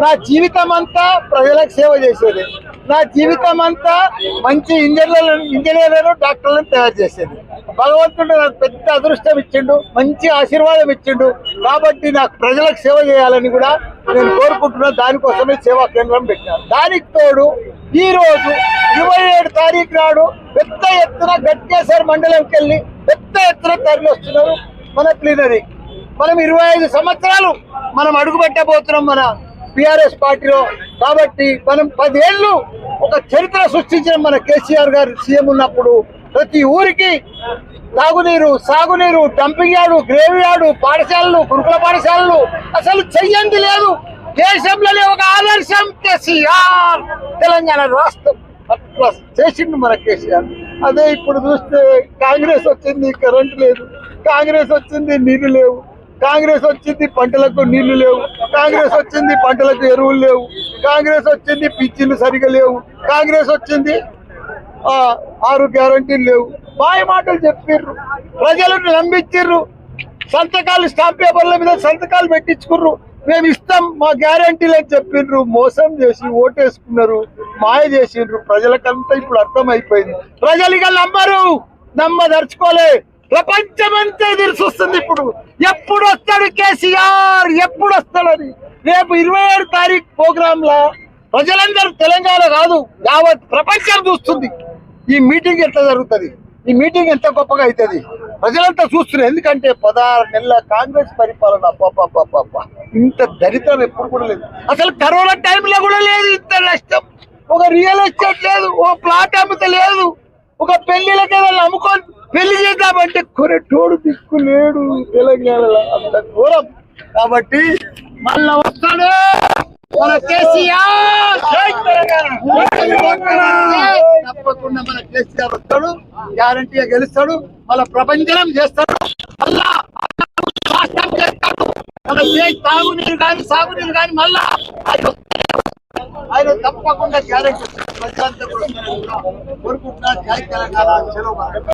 నా జీవితం అంతా ప్రజలకు సేవ చేసేది, నా జీవితం అంతా మంచి ఇంజనీర్లను డాక్టర్లను తయారు చేసేది. భగవంతుడు నాకు పెద్ద అదృష్టం ఇచ్చిండు, మంచి ఆశీర్వాదం ఇచ్చిండు. కాబట్టి నాకు ప్రజలకు సేవ చేయాలని కూడా నేను కోరుకుంటున్నా. దానికోసమే సేవా కేంద్రం పెట్టాను. దానికి తోడు ఈ రోజు 27 తారీఖు నాడు పెద్ద ఎత్తున గట్కేసర్ మండలంకి వెళ్ళి పెద్ద ఎత్తున తరలి వస్తున్నారు మన ప్లీనరీ. మనం 25 సంవత్సరాలు మనం అడుగుపెట్టబోతున్నాం మన టిఆర్ఎస్ పార్టీలో. కాబట్టి మనం 10 ఏళ్ళు ఒక చరిత్ర సృష్టించిన మన కేసీఆర్ గారు సీఎం ఉన్నప్పుడు ప్రతి ఊరికి తాగునీరు, సాగునీరు, డంపింగ్ యార్డు, గ్రేవ్ యార్డు, పాఠశాలలు, గురుకుల పాఠశాలలు అసలు చెయ్యంది లేదు. దేశంలోనే ఒక ఆదర్శం కేసీఆర్. తెలంగాణ రాష్ట్రం అట్లా చేసిండు మన కేసీఆర్. అదే ఇప్పుడు చూస్తే కాంగ్రెస్ వచ్చింది, కరెంటు లేదు. కాంగ్రెస్ వచ్చింది, నీళ్లు లేవు. కాంగ్రెస్ వచ్చింది, పంటలకు నీళ్లు లేవు. కాంగ్రెస్ వచ్చింది, పంటలకు ఎరువులు లేవు. కాంగ్రెస్ వచ్చింది, పిచ్చిలు సరిగా లేవు. కాంగ్రెస్ వచ్చింది, 6 గ్యారంటీలు లేవు. మాయ మాటలు చెప్పిర్రు, ప్రజలను నమ్మించిర్రు. సంతకాలు స్టాంప్ పేపర్ల మీద సంతకాలు పెట్టించుకుర్రు. మేము ఇస్తాం మా గ్యారంటీలు అని చెప్పిండ్రు. మోసం చేసి ఓటేసుకున్నారు, మాయ చేసిండ్రు. ప్రజలకంతా ఇప్పుడు అర్థమైపోయింది. ప్రజలు ఇక నమ్మరు, నమ్మదర్చుకోలే. ప్రపంచమంతా ఎదురు చూస్తుంది ఇప్పుడు. ఎప్పుడు వస్తాడు కేసీఆర్, ఎప్పుడు వస్తాడని. రేపు 27 తారీఖు ప్రోగ్రామ్ లా ప్రజలందరూ, తెలంగాణ కాదు యావత్ ప్రపంచం చూస్తుంది ఈ మీటింగ్ ఎట్లా జరుగుతుంది, ఈ మీటింగ్ ఎంత గొప్పగా అవుతుంది. ప్రజలంతా చూస్తున్నారు. ఎందుకంటే 16 నెలల కాంగ్రెస్ పరిపాలన. ఇంత దరిద్రం ఎప్పుడు కూడా లేదు. అసలు కరోనా టైంలో కూడా లేదు ఇంత నష్టం. ఒక రియల్ ఎస్టేట్ లేదు, ఓ ప్లాట్ అమ్మితే లేదు. ఒక పెళ్లిళ్ళకి ఏదైనా అమ్ముకొని పెళ్లి చేద్దామంటే కొనేటోడు దిక్కు లేడు తెలంగాణలో. అంత ఘోరం. కాబట్టి మళ్ళా వస్తాడు మన కేసీఆర్. తప్పకుండా మన కేసీఆర్ వస్తాడు, గ్యారంటీగా గెలుస్తాడు, మళ్ళా ప్రపంచం చేస్తాడు, మళ్ళా రాష్ట్రం చేస్తాడు. మన తాగునీరు కానీ సాగునీరు కానీ మళ్ళా ఆయన తప్పకుండా గ్యారంటీ. ప్రజలంతా కోరుకుంటున్నారు. జై తెలంగాణ.